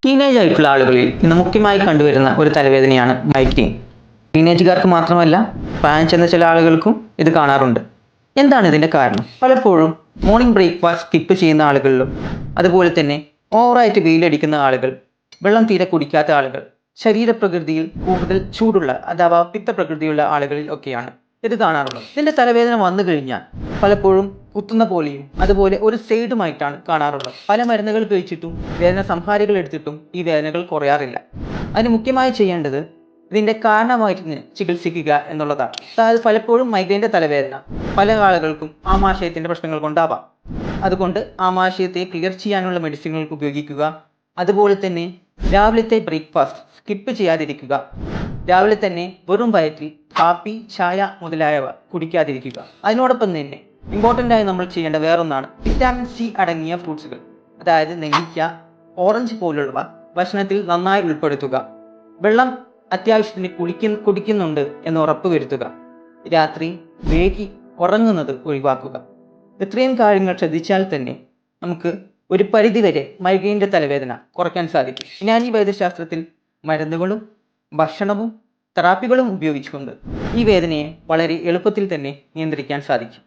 Teenage ആയിട്ടുള്ള ആളുകളിൽ ഇന്ന് മുഖ്യമായി കണ്ടുവരുന്ന ഒരു തലവേദനയാണ് മൈഗ്രെയിൻ. ടീനേജുകാർക്ക് മാത്രമല്ല, പ്രായം ചെന്ന ചില ആളുകൾക്കും ഇത് കാണാറുണ്ട്. എന്താണ് ഇതിൻ്റെ കാരണം? പലപ്പോഴും മോർണിംഗ് ബ്രേക്ക്ഫാസ്റ്റ് സ്കിപ്പ് ചെയ്യുന്ന ആളുകളിലും, അതുപോലെ തന്നെ ഓവറായിട്ട് വെയിലടിക്കുന്ന ആളുകൾ, വെള്ളം തീരെ കുടിക്കാത്ത ആളുകൾ, ശരീരപ്രകൃതിയിൽ കൂടുതൽ ചൂടുള്ള അഥവാ പിത്തപ്രകൃതിയുള്ള ആളുകളിൽ ഒക്കെയാണ് ഇത് കാണാറുള്ളത്. ഇതിൻ്റെ തലവേദന വന്നു കഴിഞ്ഞാൽ പലപ്പോഴും കുത്തുന്ന പോലെയും അതുപോലെ ഒരു സൈഡുമായിട്ടാണ് കാണാറുള്ളത്. പല മരുന്നുകൾ കഴിച്ചിട്ടും വേദന സംഹാരികൾ എടുത്തിട്ടും ഈ വേദനകൾ കുറയാറില്ല. അതിന് മുഖ്യമായി ചെയ്യേണ്ടത് ഇതിൻ്റെ കാരണമായിട്ട് ചികിത്സിക്കുക എന്നുള്ളതാണ്. അതായത് പലപ്പോഴും മൈഗ്രെയിൻ്റെ തലവേദന പല ആളുകൾക്കും ആമാശയത്തിൻ്റെ പ്രശ്നങ്ങൾ കൊണ്ടാവാം. അതുകൊണ്ട് ആമാശയത്തെ ക്ലിയർ ചെയ്യാനുള്ള മെഡിസിനുകൾ ഉപയോഗിക്കുക. അതുപോലെ തന്നെ രാവിലത്തെ ബ്രേക്ക്ഫാസ്റ്റ് സ്കിപ്പ് ചെയ്യാതിരിക്കുക. രാവിലെ തന്നെ വെറും വയറ്റിൽ കാപ്പി, ചായ മുതലായവ കുടിക്കാതിരിക്കുക. അതിനോടൊപ്പം തന്നെ ഇമ്പോർട്ടൻ്റ് ആയി നമ്മൾ ചെയ്യേണ്ട വേറൊന്നാണ് വിറ്റാമിൻ സി അടങ്ങിയ ഫ്രൂട്ട്സുകൾ, അതായത് നെല്ലിക്ക, ഓറഞ്ച് പോലുള്ളവ ഭക്ഷണത്തിൽ നന്നായി ഉൾപ്പെടുത്തുക. വെള്ളം അത്യാവശ്യത്തിന് കുടിക്കുന്നുണ്ട് എന്ന് ഉറപ്പ് വരുത്തുക. രാത്രി വൈകി ഉറങ്ങുന്നത് ഒഴിവാക്കുക. ഇത്രയും കാര്യങ്ങൾ ശ്രദ്ധിച്ചാൽ തന്നെ നമുക്ക് ഒരു പരിധിവരെ മൈഗ്രെയിൻ്റെ തലവേദന കുറയ്ക്കാൻ സാധിക്കും. യുനാനി വൈദ്യശാസ്ത്രത്തിൽ മരുന്നുകളും ഭക്ഷണവും തെറാപ്പികളും ഉപയോഗിച്ചുകൊണ്ട് ഈ വേദനയെ വളരെ എളുപ്പത്തിൽ തന്നെ നിയന്ത്രിക്കാൻ സാധിക്കും.